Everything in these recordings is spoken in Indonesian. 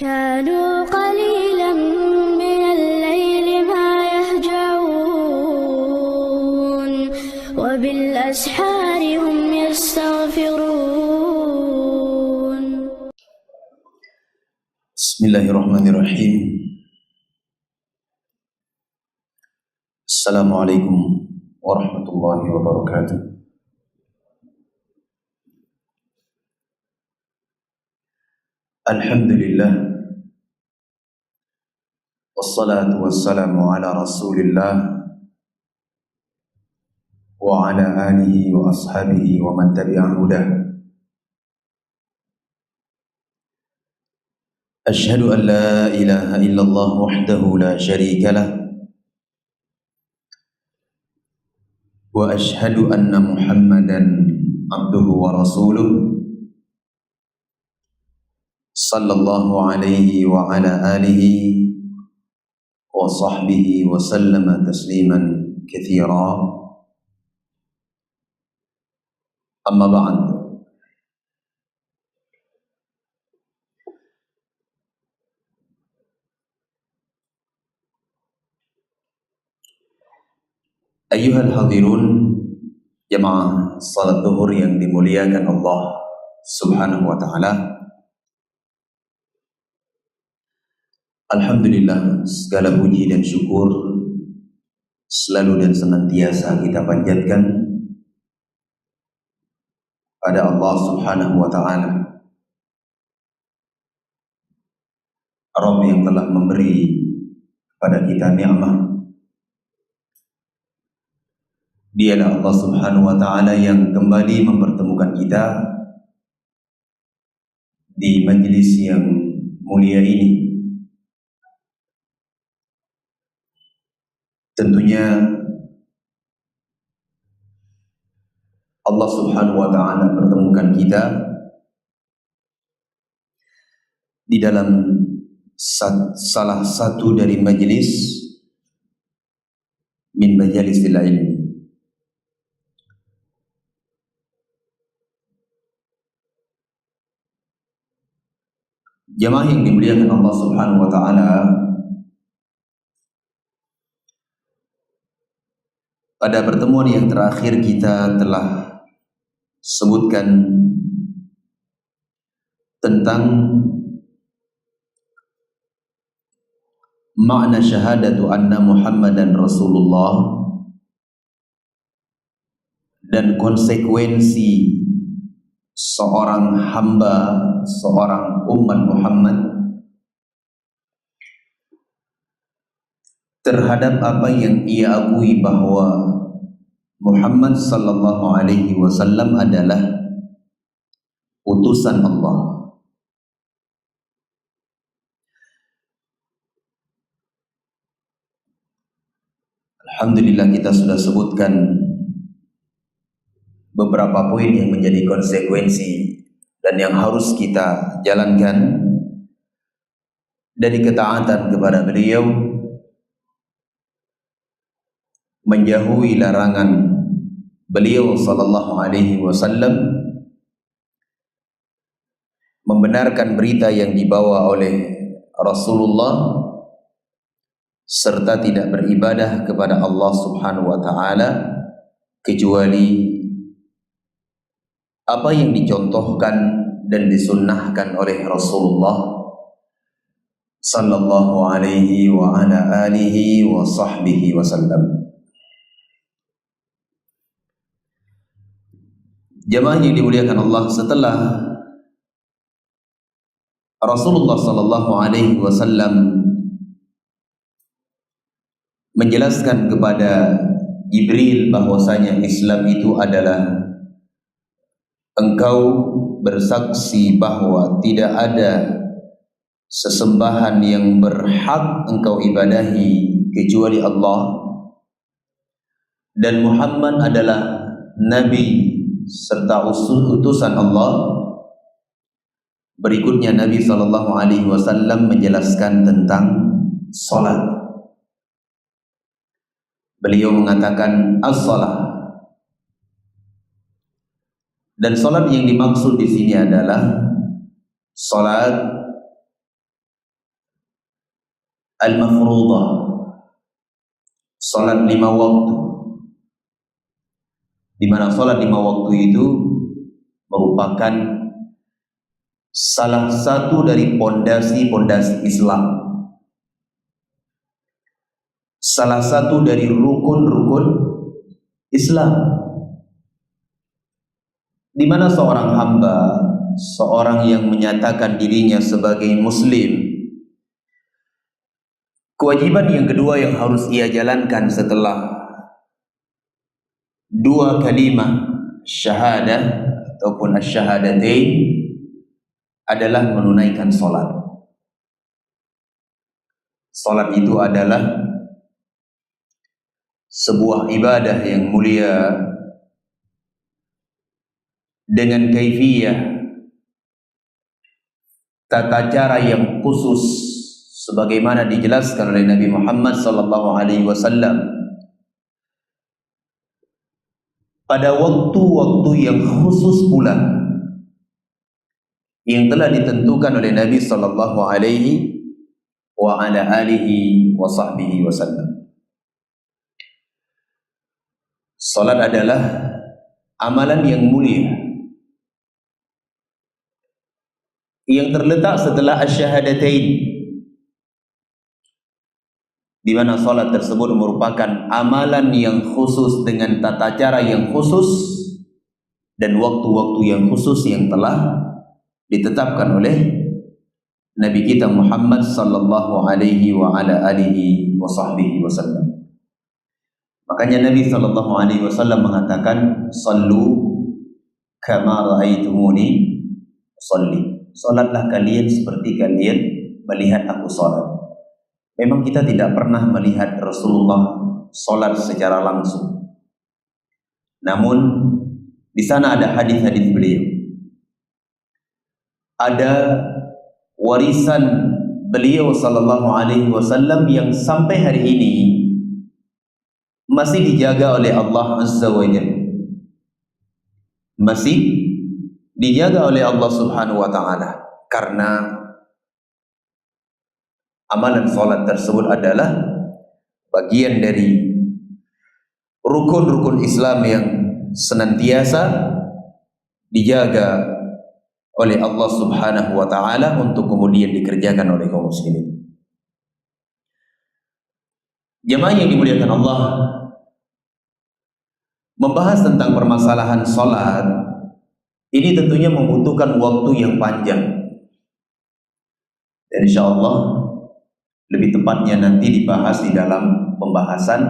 كانوا قليلا من الليل ما يهجعون وبالأسحار هم يستغفرون. بسم الله الرحمن الرحيم. السلام عليكم ورحمة الله وبركاته. الحمد لله والصلاة والسلام على رسول الله وعلى آله وأصحابه ومن تبع هداه. أشهد أن لا إله إلا الله وحده لا شريك له وأشهد أن محمدا عبده ورسوله صلى الله عليه وعلى آله وصحبه وسلم تسليما كثيرا. أما بعد، ayyuhal hadirun, jamaah salat zuhur yang dimuliakan Allah Subhanahu wa taala. Alhamdulillah, segala puji dan syukur selalu dan senantiasa kita panjatkan pada Allah Subhanahu wa taala, Rabb yang telah memberi kepada kita nikmat. Dialah Allah Subhanahu wa taala yang kembali mempertemukan kita di majelis yang mulia ini. Tentunya Allah Subhanahu wa taala pertemukan kita di dalam salah satu dari majelis min majalisil ilmi. Jamaah yang dimuliakan Allah Subhanahu wa taala, pada pertemuan yang terakhir kita telah sebutkan tentang makna syahadatu anna Muhammadan Rasulullah dan konsekuensi seorang hamba, seorang umat Muhammad terhadap apa yang ia akui bahwa Muhammad sallallahu alaihi wasallam adalah utusan Allah. Alhamdulillah, kita sudah sebutkan beberapa poin yang menjadi konsekuensi dan yang harus kita jalankan dari ketaatan kepada beliau, menjauhi larangan beliau sallallahu alaihi wasallam, membenarkan berita yang dibawa oleh Rasulullah, serta tidak beribadah kepada Allah Subhanahu wa taala kecuali apa yang dicontohkan dan disunnahkan oleh Rasulullah sallallahu alaihi wa ala alihi wa sahbihi wasallam. Jamaah yang dimuliakan Allah, setelah Rasulullah sallallahu alaihi wasallam menjelaskan kepada Jibril bahwasanya Islam itu adalah engkau bersaksi bahwa tidak ada sesembahan yang berhak engkau ibadahi kecuali Allah, dan Muhammad adalah Nabi serta utusan Allah. Berikutnya Nabi sallallahu alaihi wasallam menjelaskan tentang salat. Beliau mengatakan as-salah. Dan salat yang dimaksud di sini adalah salat al-mafruḍah, salat 5 waktu, di mana salat 5 waktu itu merupakan salah satu dari pondasi-pondasi Islam, salah satu dari rukun-rukun Islam, di mana seorang hamba, seorang yang menyatakan dirinya sebagai muslim, kewajiban yang kedua yang harus ia jalankan setelah 2 kalimat syahadah ataupun asyhadatain adalah menunaikan salat. Salat itu adalah sebuah ibadah yang mulia dengan kaifiyah, tata cara yang khusus sebagaimana dijelaskan oleh Nabi Muhammad sallallahu alaihi wasallam pada waktu-waktu yang khusus pula yang telah ditentukan oleh Nabi sallallahu alaihi wa ala alihi wa sahbihi wasallam. Salat adalah amalan yang mulia yang terletak setelah asyhadatain, di mana salat tersebut merupakan amalan yang khusus dengan tata cara yang khusus dan waktu-waktu yang khusus yang telah ditetapkan oleh Nabi kita Muhammad sallallahu alaihi wa ala alihi wa sahbihi wasallam. Makanya Nabi sallallahu alaihi wasallam mengatakan, "Sallu kama ra'aitumuni usalli." Salatlah kalian seperti kalian melihat aku salat. Memang kita tidak pernah melihat Rasulullah salat secara langsung. Namun di sana ada hadis-hadis beliau. Ada warisan beliau sallallahu alaihi wasallam yang sampai hari ini masih dijaga oleh Allah Azza wa Jalla. Masih dijaga oleh Allah Subhanahu wa taala, karena amalan salat tersebut adalah bagian dari rukun-rukun Islam yang senantiasa dijaga oleh Allah Subhanahu wa taala untuk kemudian dikerjakan oleh kaum muslimin. Jemaah yang dimuliakan Allah, membahas tentang permasalahan salat ini tentunya membutuhkan waktu yang panjang, dan insyaallah lebih tepatnya nanti dibahas di dalam pembahasan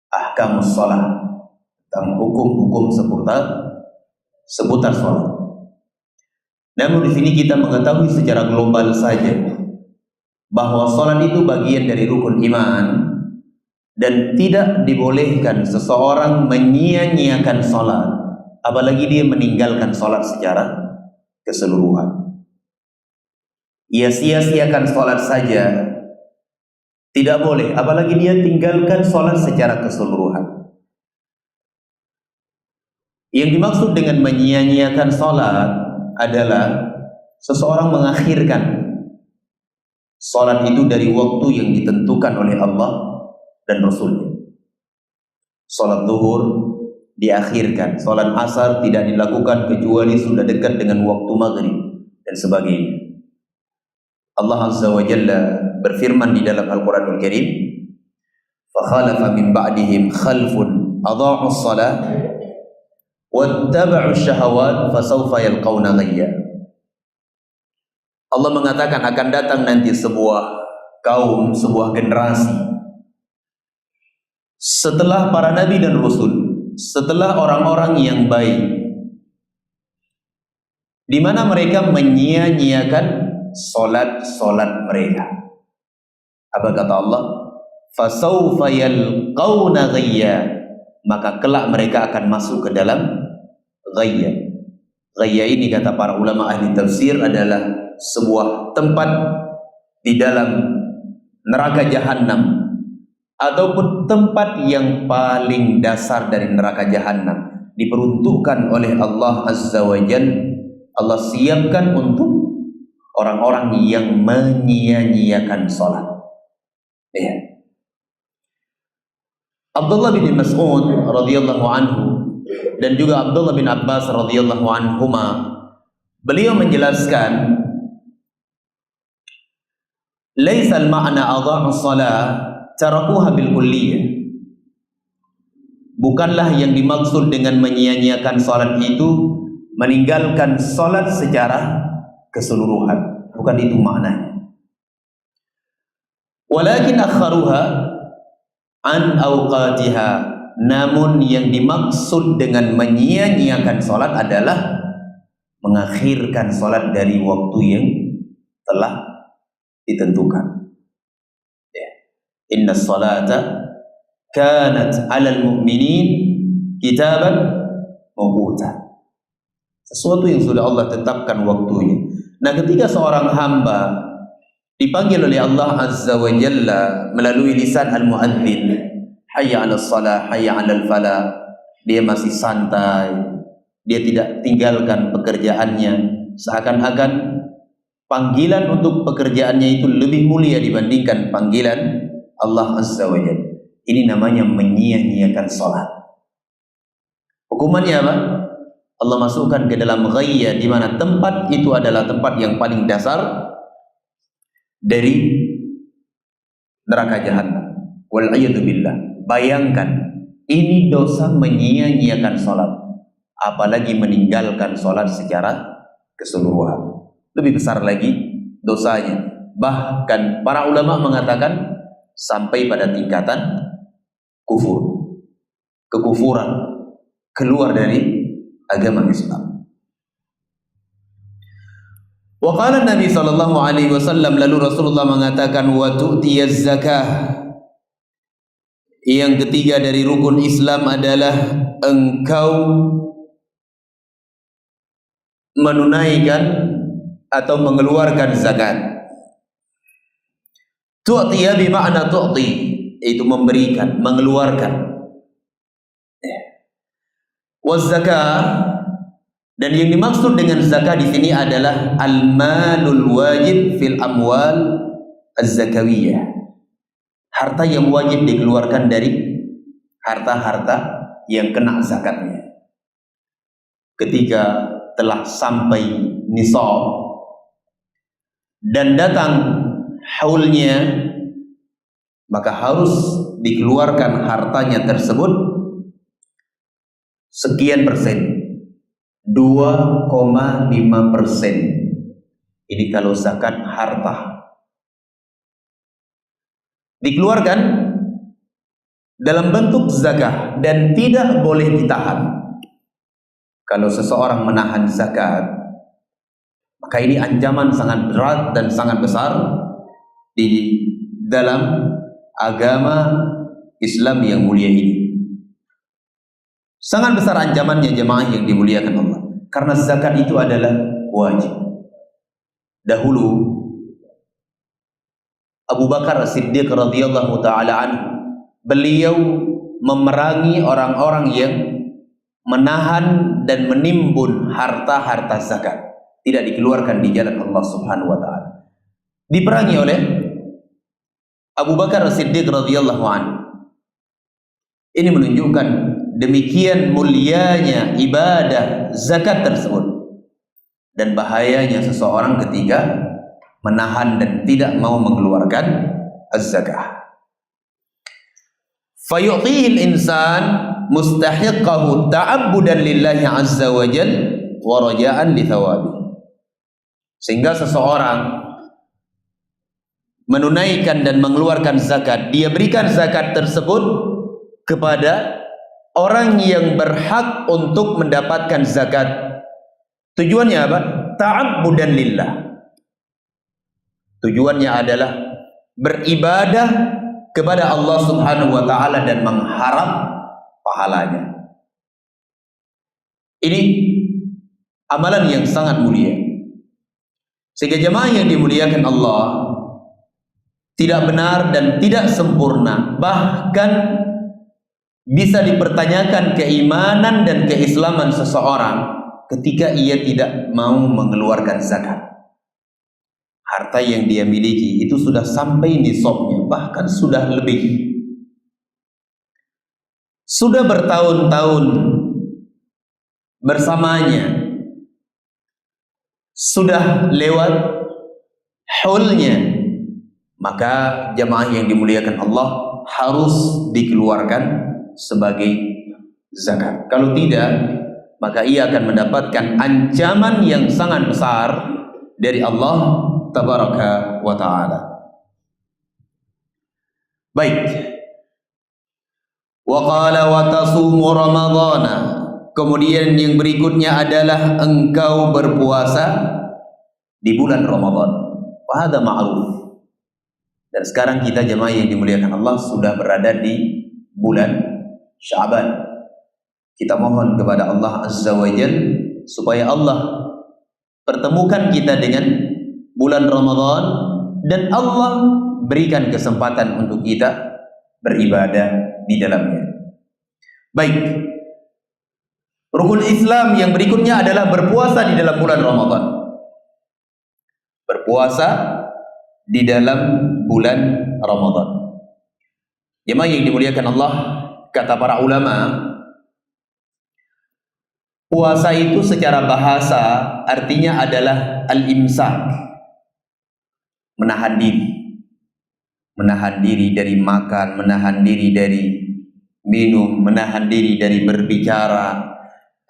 ahkamus shalah, tentang hukum-hukum seputar salat. Namun di sini kita mengetahui secara global saja bahwa salat itu bagian dari rukun iman dan tidak dibolehkan seseorang menyia-nyiakan salat, apalagi dia meninggalkan salat secara keseluruhan. Ia sia-siakan salat saja tidak boleh, apalagi dia tinggalkan salat secara keseluruhan. Yang dimaksud dengan menyia-nyiakan salat adalah seseorang mengakhirkan salat itu dari waktu yang ditentukan oleh Allah dan Rasulnya. Salat zuhur diakhirkan, salat asar tidak dilakukan kecuali sudah dekat dengan waktu maghrib dan sebagainya. Allah Azza wa Jalla berfirman di dalam Al-Quranul Karim, فَخَلَفَ مِنْ بَعْدِهِمْ خَلْفٌ أَضَاعُوا الصَّلَاةَ وَاتَّبَعُوا الشَّهَوَاتِ فَسَوْفَ يَلْقَوْنَ غَيًّا. Allah mengatakan akan datang nanti sebuah kaum, sebuah generasi setelah para nabi dan rasul, setelah orang-orang yang baik, di mana mereka menyia-nyiakan solat mereka. Apa kata Allah? Fasawfa yalqawna ghayya, maka kelak mereka akan masuk ke dalam ghayya. Ghayya ini kata para ulama ahli tafsir adalah sebuah tempat di dalam neraka jahanam, ataupun tempat yang paling dasar dari neraka jahanam, diperuntukkan oleh Allah Azza wa Jalla. Allah siapkan untuk orang-orang yang menyia-nyiakan salat. Ya. Abdullah bin Mas'ud radhiyallahu anhu dan juga Abdullah bin Abbas radhiyallahu anhuma, beliau menjelaskan, laisa al-ma'na adha'u shalah tarakuha bil kulliyah. Bukanlah yang dimaksud dengan menyia-nyiakan salat itu meninggalkan salat secara keseluruhan. Bukan itu maknanya. Walakin akharuha an awqatiha. Namun yang dimaksud dengan menyia-nyiakan salat adalah mengakhirkan salat dari waktu yang telah ditentukan. Ya. Inna salata kanat 'alal mu'minin kitaban mawquta. Sesuatu yang sudah Allah tetapkan waktunya. Nah, ketika seorang hamba dipanggil oleh Allah Azza wa Jalla melalui lisan al-muadzin, hayya 'alas shalah, hayya 'alal falah, dia masih santai, dia tidak tinggalkan pekerjaannya, seakan-akan panggilan untuk pekerjaannya itu lebih mulia dibandingkan panggilan Allah Azza wa Jalla. Ini namanya menyia-nyiakan salat. Hukumannya apa? Allah masukkan ke dalam ghaiyah, di mana tempat itu adalah tempat yang paling dasar dari neraka jahanam. Wal'iyadu billah. Bayangkan, ini dosa menyia-nyiakan salat, apalagi meninggalkan salat secara keseluruhan. Lebih besar lagi dosanya. Bahkan para ulama mengatakan sampai pada tingkatan kufur, kekufuran, keluar dari agama Islam. Wa qala Nabi sallallahu alaihi wasallam, lalu Rasulullah mengatakan, wa tu'tiyaz zakah. Yang ketiga dari rukun Islam adalah engkau menunaikan atau mengeluarkan zakat. Tu'tiya bi makna tu'ti, itu memberikan, mengeluarkan. Waz zakah, dan yang dimaksud dengan zakat di sini adalah al-malul wajib fil amwal az-zakawiyah. Harta yang wajib dikeluarkan dari harta-harta yang kena zakatnya. Ketika telah sampai nisab dan datang haulnya, maka harus dikeluarkan hartanya tersebut sekian persen, 2,5%. Ini kalau zakat harta dikeluarkan dalam bentuk zakah dan tidak boleh ditahan. Kalau seseorang menahan zakat, maka ini ancaman sangat berat dan sangat besar di dalam agama Islam yang mulia ini. Sangat besar ancamannya jemaah yang dimuliakan Allah. Karena zakat itu adalah wajib. Dahulu Abu Bakar As-Siddiq radhiyallahu ta'ala anhu, beliau memerangi orang-orang yang menahan dan menimbun harta-harta zakat, tidak dikeluarkan di jalan Allah Subhanahu wa ta'ala. Diperangi oleh Abu Bakar As-Siddiq radhiyallahu anhu. Ini menunjukkan demikian mulianya ibadah zakat tersebut dan bahayanya seseorang ketika menahan dan tidak mau mengeluarkan az-zakah. Fayu'tihi al-insan mustahiqqahu ta'abbudan lillahi azza wa jal wa raja'an li thawabi. Sehingga seseorang menunaikan dan mengeluarkan zakat, dia berikan zakat tersebut kepada orang yang berhak untuk mendapatkan zakat. Tujuannya apa? Ta'abbudan lillah. Tujuannya adalah beribadah kepada Allah Subhanahu wa ta'ala dan mengharap pahalanya. Ini amalan yang sangat mulia. Sehingga jemaah yang dimuliakan Allah, tidak benar dan tidak sempurna, bahkan bisa dipertanyakan keimanan dan keislaman seseorang ketika ia tidak mau mengeluarkan zakat. harta yang dia miliki itu sudah sampai nisabnya, bahkan sudah lebih. Sudah bertahun-tahun bersamanya, sudah lewat haulnya, maka jamaah yang dimuliakan Allah harus dikeluarkan sebagai zakat. Kalau tidak, maka ia akan mendapatkan ancaman yang sangat besar dari Allah Tabaraka wa Ta'ala. Baik. Wa qala wa tasumu ramadhana. Kemudian yang berikutnya adalah engkau berpuasa di bulan Ramadan. Wa hadza ma'ruf. Dan sekarang kita jemaah yang dimuliakan Allah sudah berada di bulan Sya'ban. Kita mohon kepada Allah Azza wa Jalla supaya Allah pertemukan kita dengan bulan Ramadan dan Allah berikan kesempatan untuk kita beribadah di dalamnya. Baik. Rukun Islam yang berikutnya adalah berpuasa di dalam bulan Ramadan. Berpuasa di dalam bulan Ramadan. Jemaah yang dimuliakan Allah, kata para ulama, puasa itu secara bahasa artinya adalah al-imsak, menahan diri. Menahan diri dari makan, menahan diri dari minum, menahan diri dari berbicara.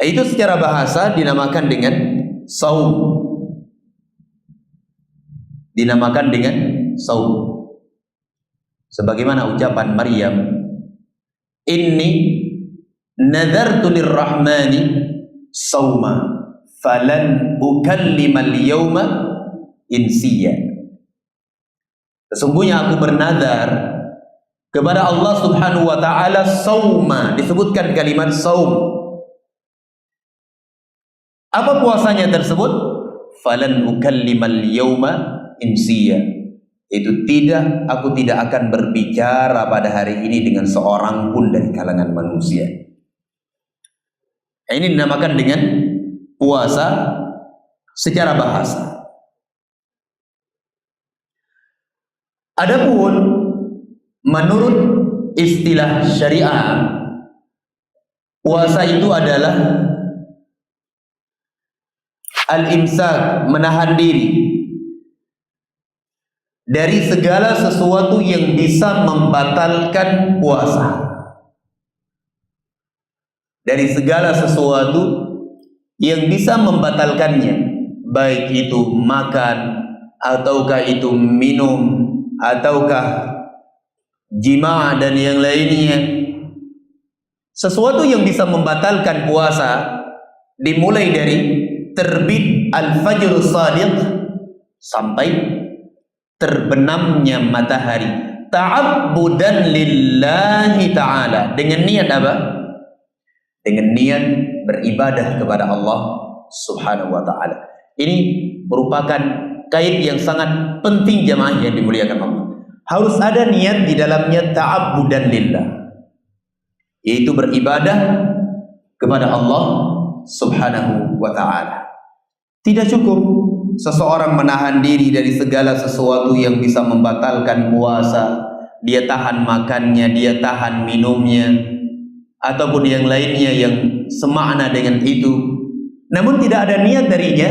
Itu secara bahasa dinamakan dengan saum. Dinamakan dengan saum. Sebagaimana ucapan Maryam, inni nadartu lirrahmani sauma falan ukallimal yawma insiya. Sesungguhnya aku bernadar kepada Allah Subhanahu wa Ta'ala sauma, disebutkan kalimat saum. Apa puasanya tersebut? Falan ukallimal yawma insiya. Itu aku tidak akan berbicara pada hari ini dengan seorang pun dari kalangan manusia. Ini dinamakan dengan puasa secara bahasa. Adapun menurut istilah syariah, puasa itu adalah al-imsak, menahan diri dari segala sesuatu yang bisa membatalkan puasa. Dari segala sesuatu yang bisa membatalkannya, baik itu makan, ataukah itu minum, ataukah jima' dan yang lainnya. Sesuatu yang bisa membatalkan puasa dimulai dari terbit al-fajr shadiq sampai terbenamnya matahari, ta'abbudan lillahi ta'ala. Dengan niat apa? Dengan niat beribadah kepada Allah Subhanahu wa Ta'ala. Ini merupakan kait yang sangat penting jamaah yang dimuliakan Allah. Harus ada niat di dalamnya, ta'abbudan lillah, yaitu beribadah kepada Allah Subhanahu wa Ta'ala. Tidak cukup seseorang menahan diri dari segala sesuatu yang bisa membatalkan puasa. Dia tahan makannya, dia tahan minumnya, ataupun yang lainnya yang semakna dengan itu, namun tidak ada niat darinya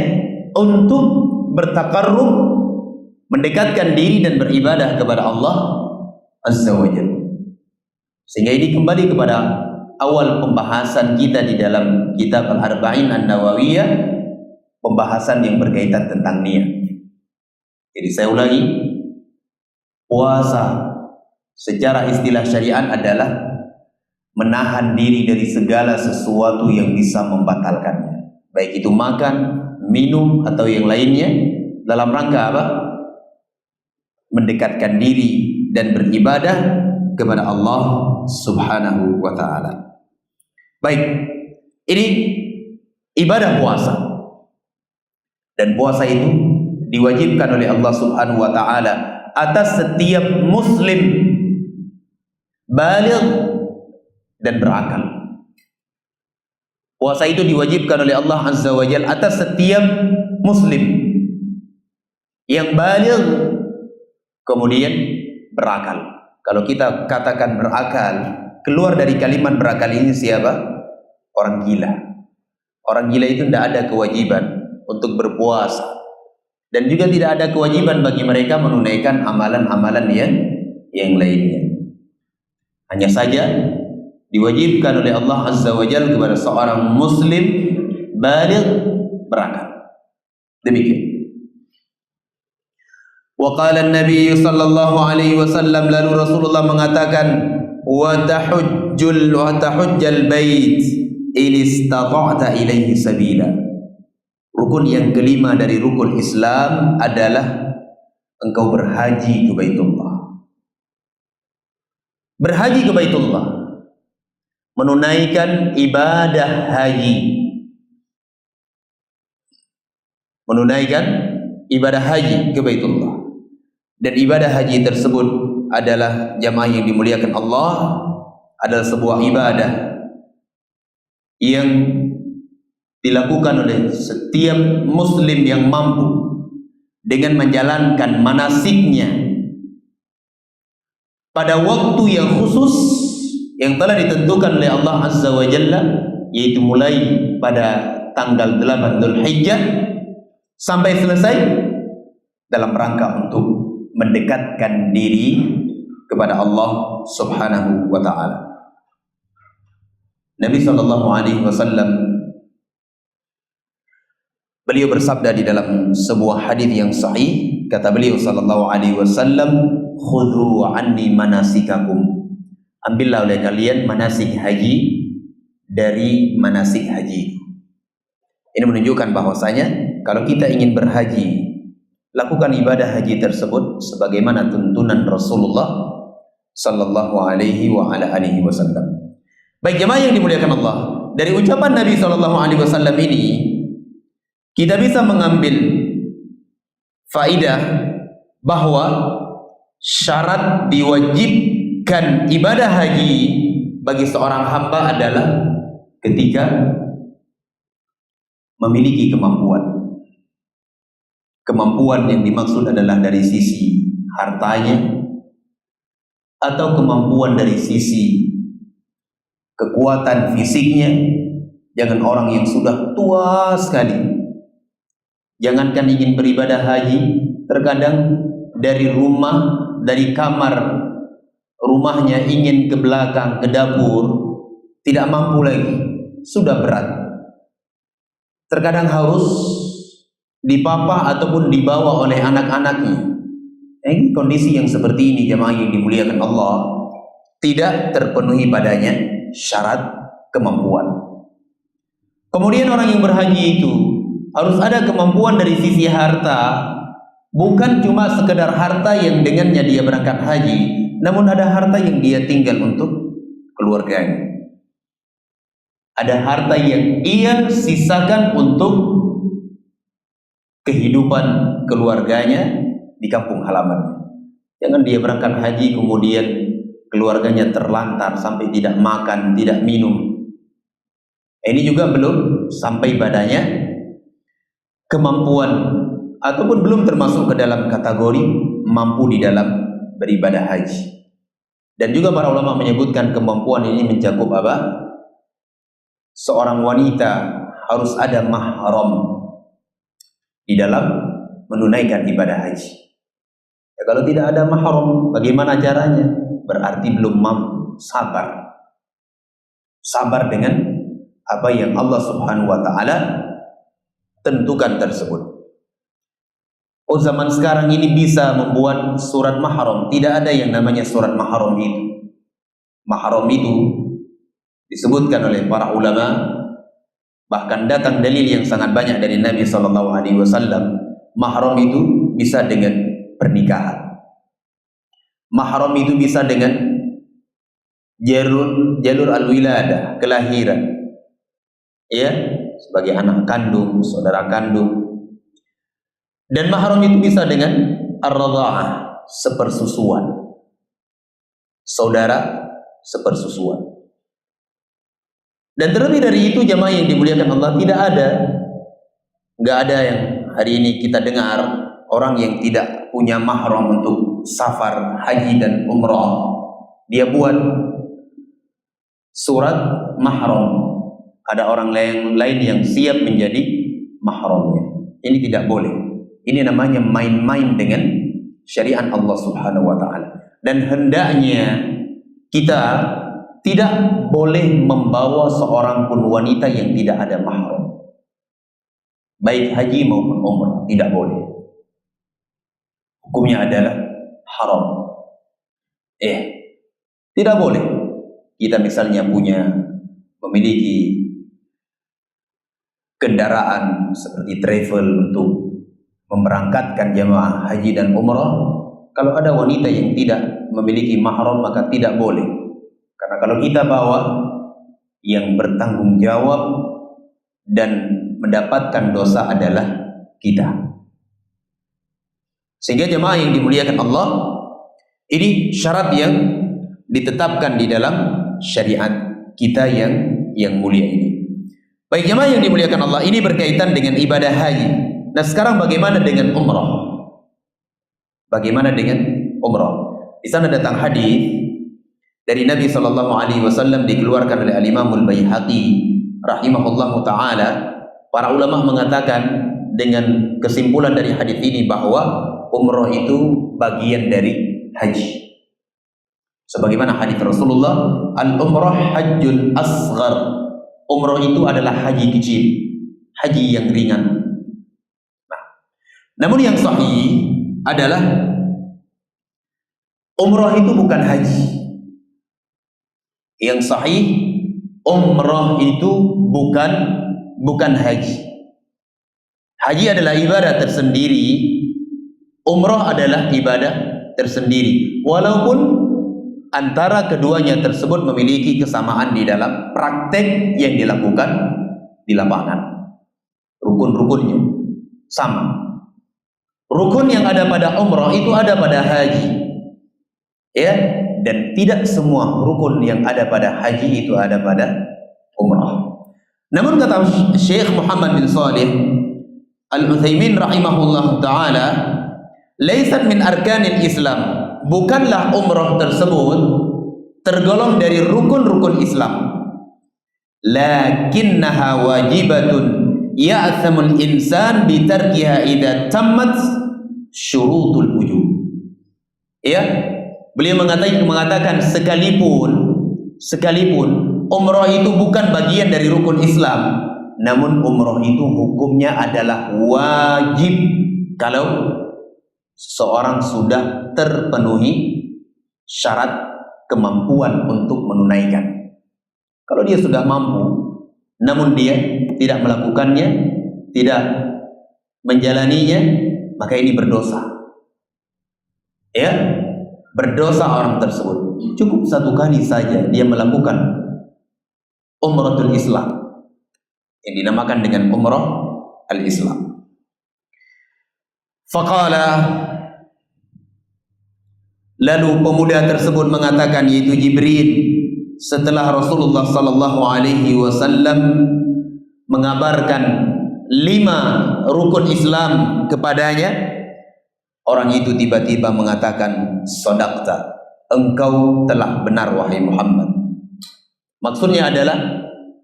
untuk bertakarrub, mendekatkan diri dan beribadah kepada Allah Azza wa Jalla. Sehingga ini kembali kepada awal pembahasan kita di dalam kitab Al-Arba'in An-Nawawiyah, pembahasan yang berkaitan tentang niat. Jadi saya ulangi, puasa secara istilah syariat adalah menahan diri dari segala sesuatu yang bisa membatalkannya, baik itu makan, minum, atau yang lainnya, dalam rangka apa? Mendekatkan diri dan beribadah kepada Allah Subhanahu wa Ta'ala. Baik, ini ibadah puasa, dan puasa itu diwajibkan oleh Allah Subhanahu wa Ta'ala atas setiap muslim baligh dan berakal. Puasa itu diwajibkan oleh Allah Azza wa Jalla atas setiap muslim yang baligh, kemudian berakal. Kalau kita katakan berakal, keluar dari kalimat berakal ini siapa? Orang gila. Orang gila itu tidak ada kewajiban untuk berpuasa, dan juga tidak ada kewajiban bagi mereka menunaikan amalan-amalan yang lainnya. Hanya saja diwajibkan oleh Allah Azza wa Jalla kepada seorang muslim baligh berakal. Demikian. Wa qala an-nabiy sallallahu alaihi wasallam, lalu Rasulullah mengatakan, wa tahujjal bait in istata'ta ilaihi sabila. Rukun yang kelima dari rukun Islam adalah engkau berhaji ke Baitullah. Berhaji ke Baitullah, menunaikan ibadah haji. Menunaikan ibadah haji ke Baitullah. Dan ibadah haji tersebut adalah, jamaah yang dimuliakan Allah, adalah sebuah ibadah yang dilakukan oleh setiap muslim yang mampu dengan menjalankan manasiknya pada waktu yang khusus yang telah ditentukan oleh Allah Azza wa Jalla, yaitu mulai pada tanggal 8 Dzulhijjah sampai selesai, dalam rangka untuk mendekatkan diri kepada Allah Subhanahu wa ta'ala. Nabi sallallahu alaihi wasallam, beliau bersabda di dalam sebuah hadis yang sahih, kata beliau sallallahu alaihi wasallam, khudhu anni manasikakum, ambillah oleh kalian manasik haji dari manasik haji. Ini menunjukkan bahwasanya kalau kita ingin berhaji, lakukan ibadah haji tersebut sebagaimana tuntunan Rasulullah sallallahu alaihi wa ala alihi wasallam. Baik jemaah yang dimuliakan Allah, dari ucapan Nabi sallallahu alaihi wasallam ini kita bisa mengambil faidah bahwa syarat diwajibkan ibadah haji bagi seorang hamba adalah ketika memiliki kemampuan. Kemampuan yang dimaksud adalah dari sisi hartanya, atau kemampuan dari sisi kekuatan fisiknya. Jangan orang yang sudah tua sekali, jangankan ingin beribadah haji, terkadang dari rumah, dari kamar rumahnya ingin ke belakang, ke dapur, tidak mampu lagi, sudah berat. Terkadang harus dipapah ataupun dibawa oleh anak-anaknya. Kondisi yang seperti ini, jemaah yang dimuliakan Allah, tidak terpenuhi padanya syarat kemampuan. Kemudian orang yang berhaji itu harus ada kemampuan dari sisi harta, bukan cuma sekedar harta yang dengannya dia berangkat haji, namun ada harta yang dia tinggal untuk keluarganya. Ada harta yang ia sisakan untuk kehidupan keluarganya di kampung halamannya. Jangan dia berangkat haji kemudian keluarganya terlantar sampai tidak makan, tidak minum. Ini juga belum sampai padanya kemampuan, ataupun belum termasuk ke dalam kategori mampu di dalam beribadah haji. Dan juga para ulama menyebutkan kemampuan ini mencakup apa? Seorang wanita harus ada mahram di dalam menunaikan ibadah haji. Ya, kalau tidak ada mahram, bagaimana caranya? Berarti belum mampu. Sabar. Sabar dengan apa yang Allah Subhanahu wa ta'ala tentukan tersebut. Oh, zaman sekarang ini bisa membuat surat mahram. Tidak ada yang namanya surat mahram itu. Mahram itu disebutkan oleh para ulama, bahkan datang dalil yang sangat banyak dari Nabi SAW. Mahram itu bisa dengan pernikahan. Mahram itu bisa dengan jalur al-wiladah, kelahiran. Ya, sebagai anak kandung, saudara kandung. Dan mahram itu bisa dengan ar-radha'ah, sepersusuan. Saudara sepersusuan. Dan terlebih dari itu, jamaah yang dimuliakan Allah, nggak ada yang hari ini kita dengar orang yang tidak punya mahram untuk safar haji dan umrah, dia buat surat mahram. Ada orang lain yang siap menjadi mahramnya. Ini tidak boleh. Ini namanya main-main dengan syariat Allah Subhanahu wa taala. Dan hendaknya kita tidak boleh membawa seorang pun wanita yang tidak ada mahram, baik haji maupun umrah, tidak boleh. Hukumnya adalah haram. Tidak boleh. Kita misalnya memiliki kendaraan seperti travel untuk memberangkatkan jamaah haji dan umrah. Kalau ada wanita yang tidak memiliki mahram, maka tidak boleh. Karena kalau kita bawa, yang bertanggung jawab dan mendapatkan dosa adalah kita. Sehingga jemaah yang dimuliakan Allah, ini syarat yang ditetapkan di dalam syariat kita yang mulia ini. Baik jemaah yang dimuliakan Allah, ini berkaitan dengan ibadah haji. Nah sekarang bagaimana dengan umrah? Bagaimana dengan umrah? Di sana datang hadis dari Nabi SAW, dikeluarkan oleh Al-Imam Al-Baihaqi rahimahullahu ta'ala. Para ulama mengatakan dengan kesimpulan dari hadis ini bahwa umrah itu bagian dari haji. Sebagaimana hadis Rasulullah, al-umrah hajjun asghar. Umrah itu adalah haji kecil, haji yang ringan. Namun yang sahih adalah umrah itu bukan haji. Yang sahih, umrah itu bukan haji. Haji adalah ibadah tersendiri, umrah adalah ibadah tersendiri. Walaupun antara keduanya tersebut memiliki kesamaan di dalam praktek yang dilakukan di lapangan. Rukun-rukunnya sama. Rukun yang ada pada umrah itu ada pada haji. Ya, dan tidak semua rukun yang ada pada haji itu ada pada umrah. Namun kata Syekh Muhammad bin Shalih Al-Utsaimin rahimahullah ta'ala, laisat min arkanil Islam. Bukanlah umrah tersebut tergolong dari rukun-rukun Islam. Lakinnaha wajibatun ya'thamul insan bitarkiha idza tammat syurutul wujub. Ya, beliau mengatakan sekalipun umrah itu bukan bagian dari rukun Islam, namun umrah itu hukumnya adalah wajib kalau seseorang sudah terpenuhi syarat kemampuan untuk menunaikan. Kalau dia sudah mampu, namun dia tidak melakukannya, tidak menjalaninya, maka ini berdosa. Ya, berdosa orang tersebut. Cukup satu kali saja dia melakukan umratul Islam, yang dinamakan dengan umrah al-Islam. Faqala, lalu pemuda tersebut mengatakan, yaitu Jibril, setelah Rasulullah sallallahu alaihi wasallam mengabarkan 5 rukun Islam kepadanya, orang itu tiba-tiba mengatakan, shadaqta, engkau telah benar wahai Muhammad. Maksudnya adalah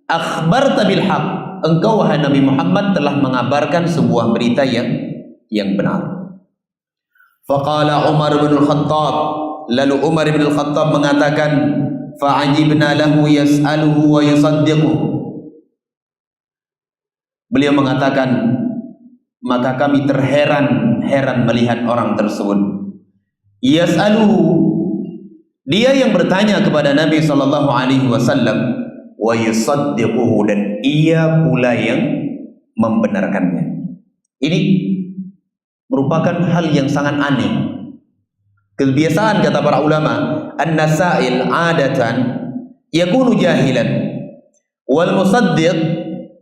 akhbarta bil haq, engkau wahai Nabi Muhammad telah mengabarkan sebuah berita yang benar. Faqala Umar bin Al-Khattab, lalu Umar bin Al-Khattab mengatakan, fa'ajibna lahu yas'aluhu wa yusaddiquhu. Beliau mengatakan, maka kami terheran melihat orang tersebut. Yas'aluhu, dia yang bertanya kepada Nabi sallallahu alaihi wasallam, wa yusaddiquhu, dan ia pula yang membenarkannya. Ini merupakan hal yang sangat aneh. Kebiasaan kata para ulama, an-nasail adatan yakunu jahilan wal musaddiq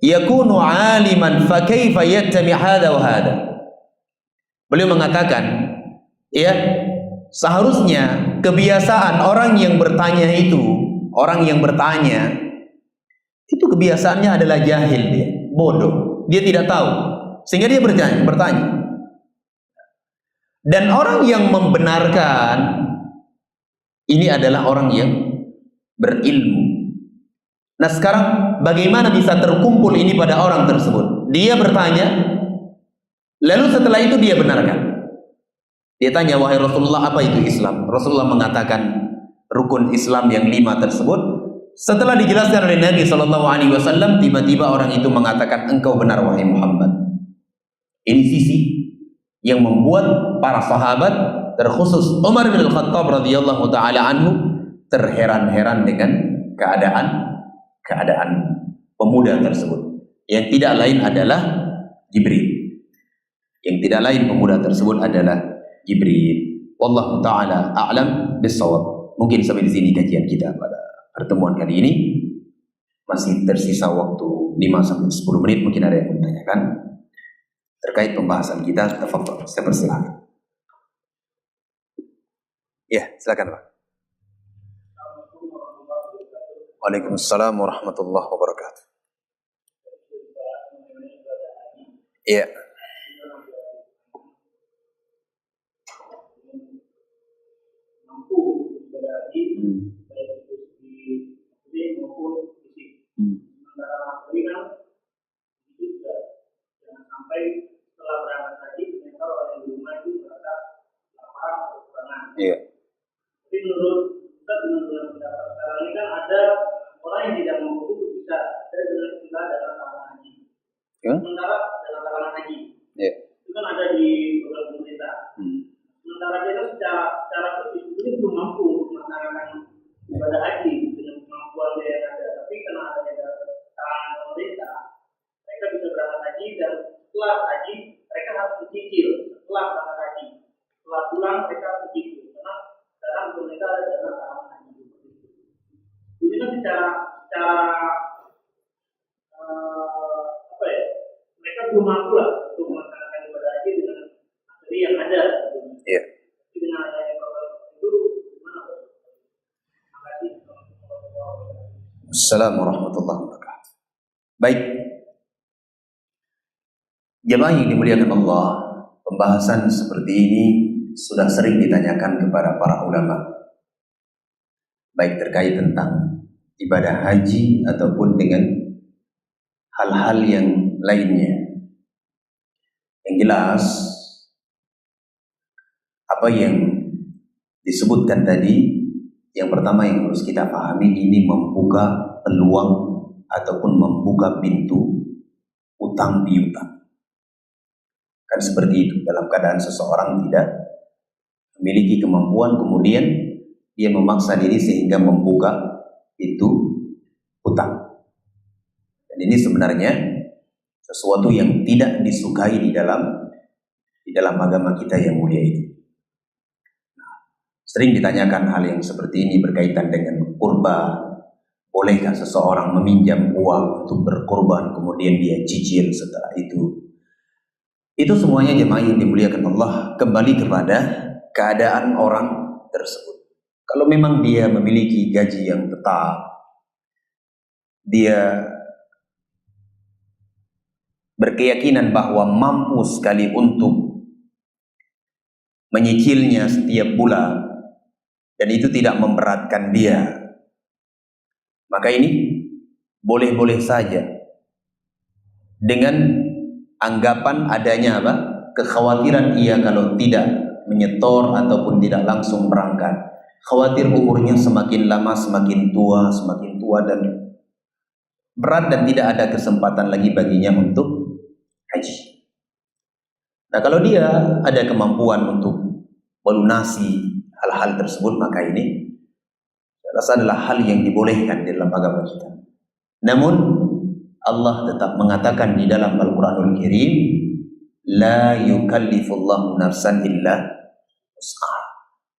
yakunu aliman, fa kaifa yattami hadha wa hadha. Beliau mengatakan, ya, seharusnya kebiasaan orang yang bertanya itu kebiasaannya adalah jahil, dia bodoh, dia tidak tahu, sehingga dia bertanya. Dan orang yang membenarkan ini adalah orang yang berilmu. Nah sekarang bagaimana bisa terkumpul ini pada orang tersebut? Dia bertanya, lalu setelah itu dia benarkan. Dia tanya, wahai Rasulullah, apa itu Islam? Rasulullah mengatakan rukun Islam yang 5 tersebut. Setelah dijelaskan oleh Nabi SAW, tiba-tiba orang itu mengatakan, engkau benar wahai Muhammad. Ini sisi yang membuat para sahabat, terkhusus Umar bin Khattab radhiyallahu taala anhu, terheran-heran dengan keadaan pemuda tersebut, yang tidak lain adalah Jibril. Yang tidak lain pemuda tersebut adalah Jibril. Wallahu taala a'lam bissawab. Mungkin sampai di sini kajian kita pada pertemuan kali ini. Masih tersisa waktu 5-10 menit, mungkin ada yang menanyakan terkait pembahasan kita. Tafadhol, saya persilakan. Ya, silakan Pak. Waalaikumsalam warahmatullahi wabarakatuh. Iya. Iya. Tapi menurut kita dengan pendapat sekarang ini kan ada orang yang tidak mampu bisa ada dengan istilah dana tambahan haji. Sementara dana tambahan haji itu kan ada di program pemerintah. Sementara dia secara fisik ini belum mampu untuk melaksanakan ibadah haji dengan kemampuan dia yang ada. Tapi karena adanya tangan pemerintah, mereka bisa berangkat haji dan setelah haji mereka harus dicicil. Setelah berangkat haji, setelah pulang mereka harus dicicil. Sekarang pemerintah ada dana tambahan haji. Jadi kan secara mereka belum mampu lah untuk melaksanakan ibadah haji dengan materi yang ada. Iya. Tapi dengan adanya program itu gimana? Terima kasih. Assalamualaikum warahmatullahi wabarakatuh. Baik. Jemaah yang dimuliakan Allah, pembahasan seperti ini sudah sering ditanyakan kepada para ulama, baik terkait tentang ibadah haji ataupun dengan hal-hal yang lainnya. Yang jelas, apa yang disebutkan tadi, yang pertama yang harus kita pahami, ini membuka peluang ataupun membuka pintu utang piutang. Kan seperti itu, dalam keadaan seseorang tidak memiliki kemampuan, kemudian dia memaksa diri sehingga membuka pintu hutang. Dan ini sebenarnya sesuatu yang tidak disukai di dalam agama kita yang mulia ini. Nah, sering ditanyakan hal yang seperti ini berkaitan dengan kurban. Bolehkah seseorang meminjam uang untuk berkurban kemudian dia cicil setelah itu? Itu semuanya jemaah yang dimuliakan Allah kembali kepada keadaan orang tersebut. Kalau memang dia memiliki gaji yang tetap, dia berkeyakinan bahwa mampu sekali untuk menyicilnya setiap bulan dan itu tidak memberatkan dia, maka ini boleh-boleh saja dengan anggapan adanya kekhawatiran ia kalau tidak menyetor ataupun tidak langsung berangkat, khawatir umurnya semakin lama semakin tua dan berat dan tidak ada kesempatan lagi baginya untuk haji. Nah, kalau dia ada kemampuan untuk melunasi hal-hal tersebut, maka ini saya rasa adalah hal yang dibolehkan di dalam agama kita. Namun Allah tetap mengatakan di dalam Al-Quranul Karim, la yukallifullahu nafsan illa wus'aha.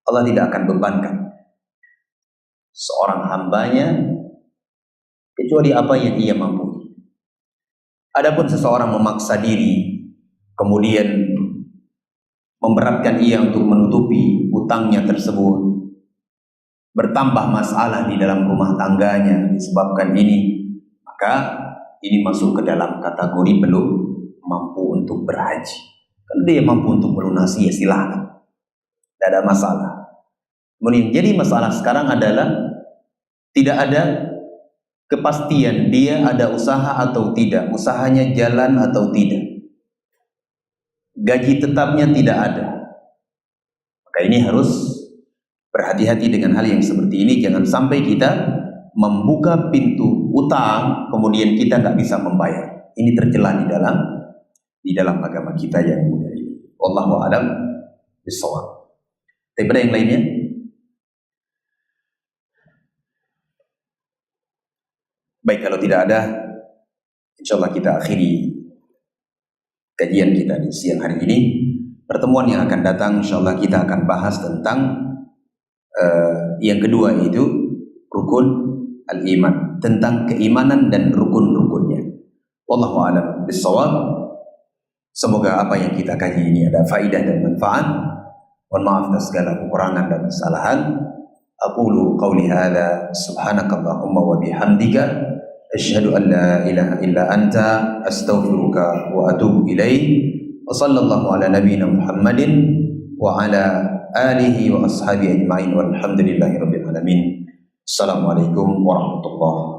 Allah tidak akan bebankan seorang hambanya kecuali apa yang ia mampu. Adapun seseorang memaksa diri kemudian memberatkan ia untuk menutupi hutangnya tersebut, bertambah masalah di dalam rumah tangganya disebabkan ini, maka ini masuk ke dalam kategori belum mampu untuk berhaji. Kalau dia mampu untuk melunasi, ya silahkan. tidak ada masalah. Kemudian jadi masalah sekarang adalah tidak ada kepastian dia ada usaha atau tidak, usahanya jalan atau tidak, gaji tetapnya tidak ada. Maka ini harus berhati-hati dengan hal yang seperti ini. Jangan sampai kita membuka pintu utang kemudian kita nggak bisa membayar. Ini tercela di dalam agama kita yang mulia ini. Wallahu a'lam bishawab. Daripada yang lainnya, baik, kalau tidak ada, insyaallah kita akhiri kajian kita di siang hari ini. Pertemuan yang akan datang insyaallah kita akan bahas tentang yang kedua, yaitu rukun al-iman, tentang keimanan dan rukun-rukunnya. Wallahu a'lam bishawab. Semoga apa yang kita kaji ini ada faidah dan manfaat. Mohon maaf atas segala kekurangan dan kesalahan. Aqulu qawli hadza subhanakallahumma wa bihamdika asyhadu an la ilaha illa anta astaghfiruka wa atubu ilaik. Wa sallallahu ala nabiyyina Muhammadin wa ala alihi wa ashabihi ajma'in walhamdulillahi rabbil alamin. Assalamualaikum warahmatullahi